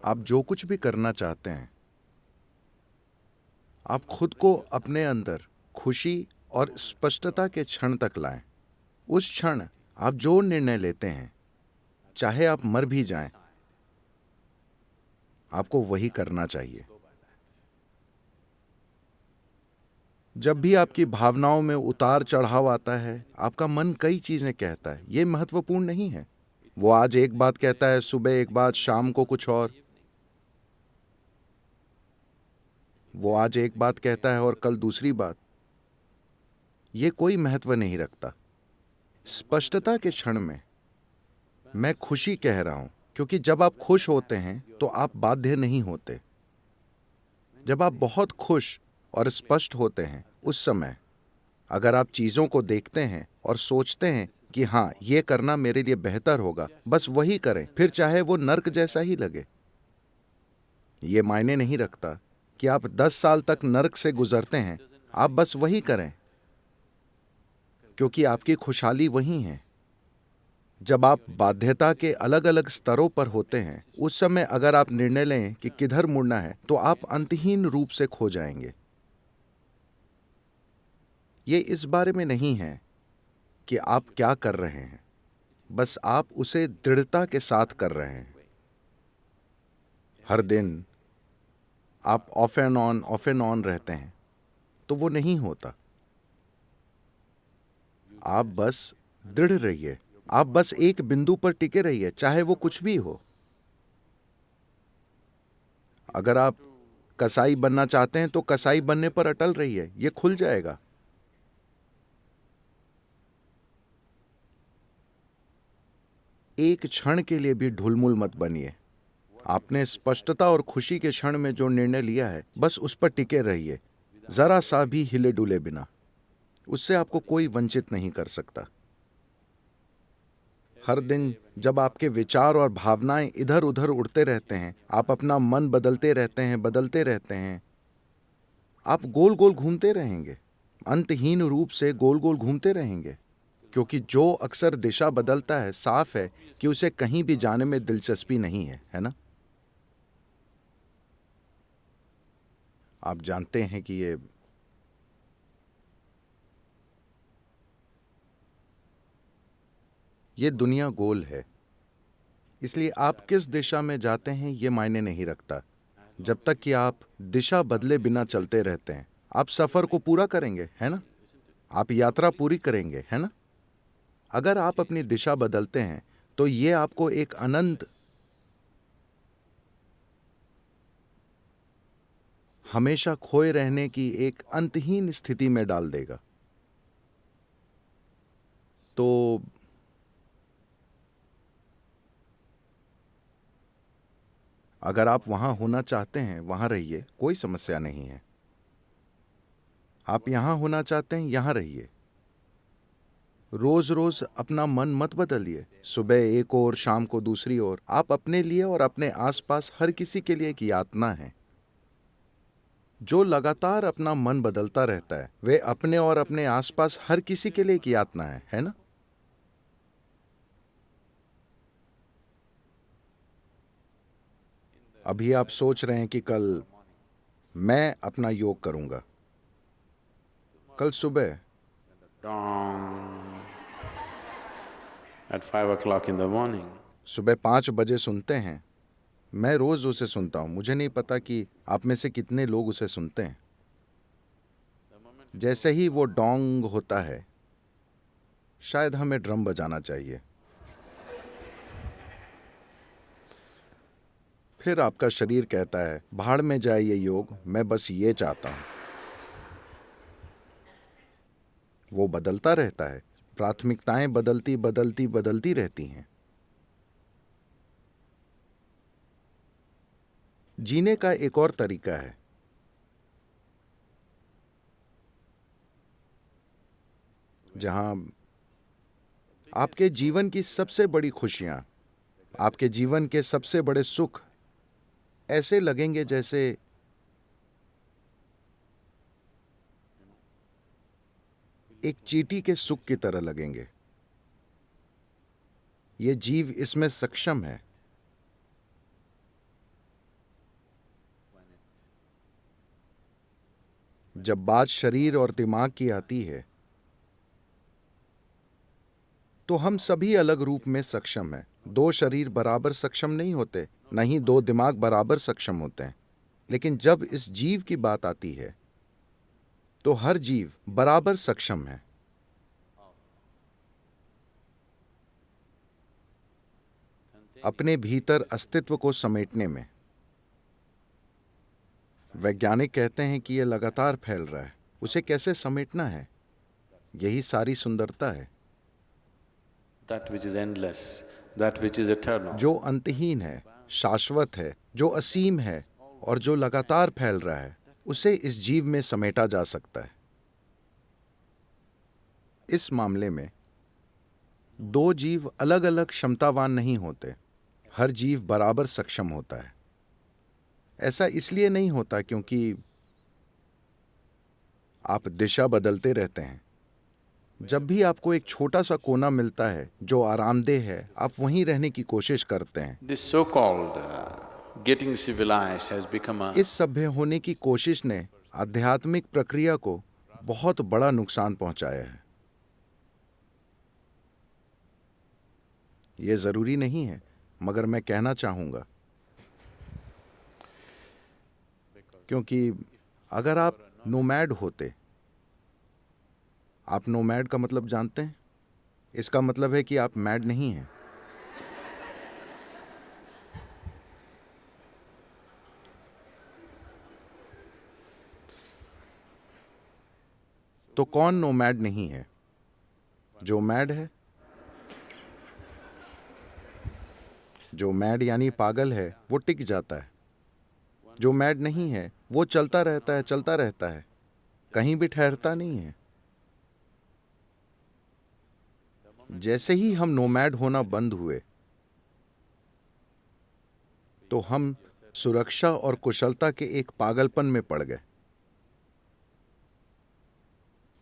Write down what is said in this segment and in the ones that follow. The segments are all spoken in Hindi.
आप जो कुछ भी करना चाहते हैं, आप खुद को अपने अंदर खुशी और स्पष्टता के क्षण तक लाएं। उस क्षण आप जो निर्णय लेते हैं, चाहे आप मर भी जाएं, आपको वही करना चाहिए। जब भी आपकी भावनाओं में उतार चढ़ाव आता है, आपका मन कई चीजें कहता है, ये महत्वपूर्ण नहीं है। वो आज एक बात कहता है, सुबह एक बात, शाम को कुछ और। वो आज एक बात कहता है और कल दूसरी बात। ये कोई महत्व नहीं रखता। स्पष्टता के क्षण में मैं खुशी कह रहा हूं, क्योंकि जब आप खुश होते हैं तो आप बाध्य नहीं होते। जब आप बहुत खुश और स्पष्ट होते हैं, उस समय अगर आप चीजों को देखते हैं और सोचते हैं कि हाँ, ये करना मेरे लिए बेहतर होगा, बस वही करें, फिर चाहे वो नर्क जैसा ही लगे। ये मायने नहीं रखता कि आप 10 साल तक नर्क से गुजरते हैं, आप बस वही करें, क्योंकि आपकी खुशहाली वही है। जब आप बाध्यता के अलग अलग स्तरों पर होते हैं, उस समय अगर आप निर्णय लें कि किधर मुड़ना है, तो आप अंतहीन रूप से खो जाएंगे। ये इस बारे में नहीं है कि आप क्या कर रहे हैं, बस आप उसे दृढ़ता के साथ कर रहे हैं। हर दिन आप ऑफ एंड ऑन रहते हैं, तो वो नहीं होता। आप बस दृढ़ रहिए, आप बस एक बिंदु पर टिके रहिए, चाहे वो कुछ भी हो। अगर आप कसाई बनना चाहते हैं तो कसाई बनने पर अटल रहिए, ये खुल जाएगा। एक क्षण के लिए भी ढुलमुल मत बनिए। आपने स्पष्टता और खुशी के क्षण में जो निर्णय लिया है, बस उस पर टिके रहिए, जरा सा भी हिले डुले बिना। उससे आपको कोई वंचित नहीं कर सकता। हर दिन जब आपके विचार और भावनाएं इधर उधर उड़ते रहते हैं, आप अपना मन बदलते रहते हैं, आप गोल गोल घूमते रहेंगे, अंतहीन रूप से गोल गोल घूमते रहेंगे। क्योंकि जो अक्सर दिशा बदलता है, साफ है कि उसे कहीं भी जाने में दिलचस्पी नहीं है ना? आप जानते हैं कि ये दुनिया गोल है, इसलिए आप किस दिशा में जाते हैं ये मायने नहीं रखता। जब तक कि आप दिशा बदले बिना चलते रहते हैं, आप सफर को पूरा करेंगे, है ना? आप यात्रा पूरी करेंगे, है ना? अगर आप अपनी दिशा बदलते हैं, तो ये आपको एक अनंत, हमेशा खोए रहने की एक अंतहीन स्थिति में डाल देगा। तो अगर आप वहां होना चाहते हैं, वहां रहिए, कोई समस्या नहीं है। आप यहां होना चाहते हैं, यहां रहिए। रोज रोज अपना मन मत बदलिए, सुबह एक ओर, शाम को दूसरी ओर। आप अपने लिए और अपने आसपास हर किसी के लिए एक यातना है। जो लगातार अपना मन बदलता रहता है, वे अपने और अपने आसपास हर किसी के लिए एक यातना है ना? अभी आप सोच रहे हैं कि कल मैं अपना योग करूंगा। कल सुबह Dong at 5 o'clock in the morning. सुबह 5 बजे सुनते हैं। मैं रोज उसे सुनता हूं। मुझे नहीं पता कि आप में से कितने लोग उसे सुनते हैं। जैसे ही वो डोंग होता है, शायद हमें ड्रम बजाना चाहिए। फिर आपका शरीर कहता है, भाड़ में जाए ये योग, मैं बस ये चाहता हूं। वो बदलता रहता है। प्राथमिकताएं बदलती बदलती बदलती रहती हैं। जीने का एक और तरीका है, जहां आपके जीवन की सबसे बड़ी खुशियां, आपके जीवन के सबसे बड़े सुख ऐसे लगेंगे जैसे एक चींटी के सुख की तरह लगेंगे। ये जीव इसमें सक्षम है। जब बात शरीर और दिमाग की आती है तो हम सभी अलग रूप में सक्षम हैं। दो शरीर बराबर सक्षम नहीं होते, न ही दो दिमाग बराबर सक्षम होते हैं। लेकिन जब इस जीव की बात आती है तो हर जीव बराबर सक्षम है। अपने भीतर अस्तित्व को समेटने में। वैज्ञानिक कहते हैं कि यह लगातार फैल रहा है, उसे कैसे समेटना है, यही सारी सुंदरता है। That which is endless, that which is eternal. जो अंतहीन है, शाश्वत है, जो असीम है और जो लगातार फैल रहा है, उसे इस जीव में समेटा जा सकता है। इस मामले में दो जीव अलग अलग क्षमतावान नहीं होते, हर जीव बराबर सक्षम होता है। ऐसा इसलिए नहीं होता क्योंकि आप दिशा बदलते रहते हैं। जब भी आपको एक छोटा सा कोना मिलता है जो आरामदेह है, आप वहीं रहने की कोशिश करते हैं। This so-called getting civilized has become a इस सभ्य होने की कोशिश ने आध्यात्मिक प्रक्रिया को बहुत बड़ा नुकसान पहुंचाया है। यह जरूरी नहीं है, मगर मैं कहना चाहूंगा, क्योंकि अगर आप नोमैड होते, आप नोमैड का मतलब जानते हैं? इसका मतलब है कि आप मैड नहीं हैं। तो कौन नोमैड नहीं है? जो मैड है। जो मैड यानी पागल है, वो टिक जाता है। जो मैड नहीं है, वो चलता रहता है, कहीं भी ठहरता नहीं है। जैसे ही हम नोमैड होना बंद हुए, तो हम सुरक्षा और कुशलता के एक पागलपन में पड़ गए।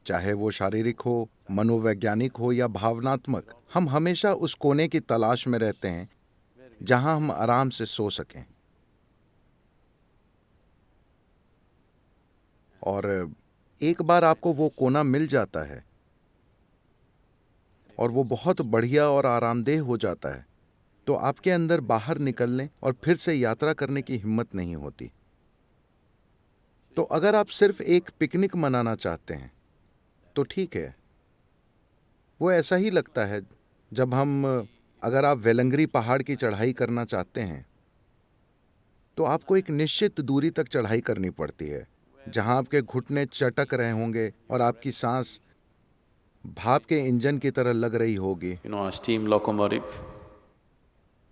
चाहे वो शारीरिक हो, मनोवैज्ञानिक हो या भावनात्मक, हम हमेशा उस कोने की तलाश में रहते हैं जहां हम आराम से सो सकें। और एक बार आपको वो कोना मिल जाता है और वो बहुत बढ़िया और आरामदेह हो जाता है, तो आपके अंदर बाहर निकलने और फिर से यात्रा करने की हिम्मत नहीं होती। तो अगर आप सिर्फ एक पिकनिक मनाना चाहते हैं तो ठीक है, वो ऐसा ही लगता है जब अगर आप वेलंगरी पहाड़ की चढ़ाई करना चाहते हैं तो आपको एक निश्चित दूरी तक चढ़ाई करनी पड़ती है, जहां आपके घुटने चटक रहे होंगे और आपकी सांस भाप के इंजन की तरह लग रही होगी, a steam locomotive.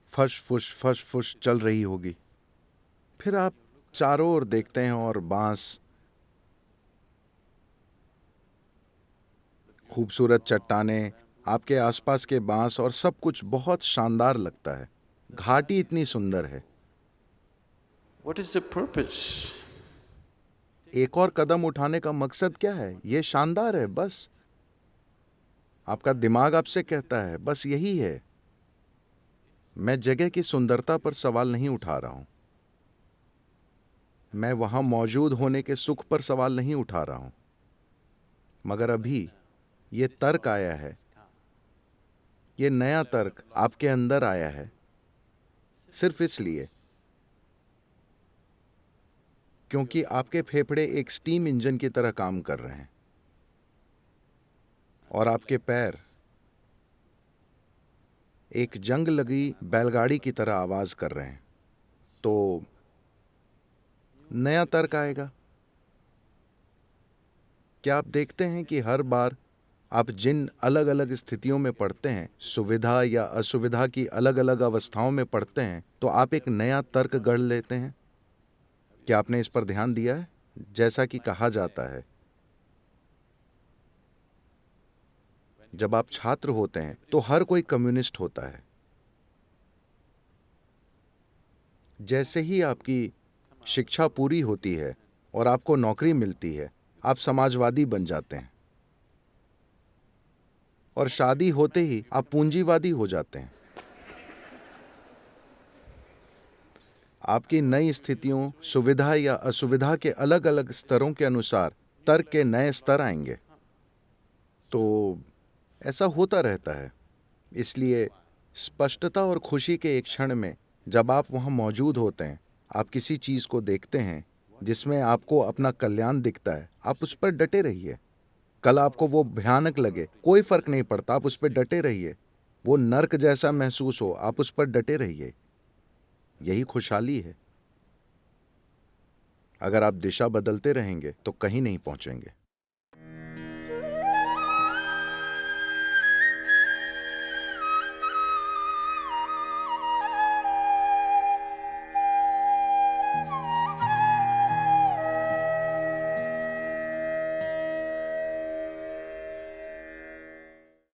फश फुश चल रही होगी। फिर आप चारों ओर देखते हैं और बांस, खूबसूरत चट्टानें, आपके आसपास के बांस और सब कुछ बहुत शानदार लगता है। घाटी इतनी सुंदर है। What is the purpose? एक और कदम उठाने का मकसद क्या है? यह शानदार है, बस। आपका दिमाग आपसे कहता है, बस यही है। मैं जगह की सुंदरता पर सवाल नहीं उठा रहा हूं, मैं वहां मौजूद होने के सुख पर सवाल नहीं उठा रहा हूं। मगर अभी ये तर्क आया है, ये नया तर्क आपके अंदर आया है, सिर्फ इसलिए क्योंकि आपके फेफड़े एक स्टीम इंजन की तरह काम कर रहे हैं और आपके पैर एक जंग लगी बैलगाड़ी की तरह आवाज कर रहे हैं। तो नया तर्क आएगा। क्या आप देखते हैं कि हर बार आप जिन अलग अलग स्थितियों में पड़ते हैं, सुविधा या असुविधा की अलग अलग अवस्थाओं में पड़ते हैं, तो आप एक नया तर्क गढ़ लेते हैं? क्या आपने इस पर ध्यान दिया है? जैसा कि कहा जाता है, जब आप छात्र होते हैं तो हर कोई कम्युनिस्ट होता है। जैसे ही आपकी शिक्षा पूरी होती है और आपको नौकरी मिलती है, आप समाजवादी बन जाते हैं। और शादी होते ही आप पूंजीवादी हो जाते हैं। आपकी नई स्थितियों, सुविधा या असुविधा के अलग अलग स्तरों के अनुसार तर्क के नए स्तर आएंगे। तो ऐसा होता रहता है। इसलिए स्पष्टता और खुशी के एक क्षण में जब आप वहां मौजूद होते हैं, आप किसी चीज को देखते हैं जिसमें आपको अपना कल्याण दिखता है, आप उस पर डटे रहिए। कल आपको वो भयानक लगे, कोई फर्क नहीं पड़ता, आप उस पर डटे रहिए। वो नर्क जैसा महसूस हो, आप उस पर डटे रहिए। यही खुशहाली है। अगर आप दिशा बदलते रहेंगे तो कहीं नहीं पहुंचेंगे।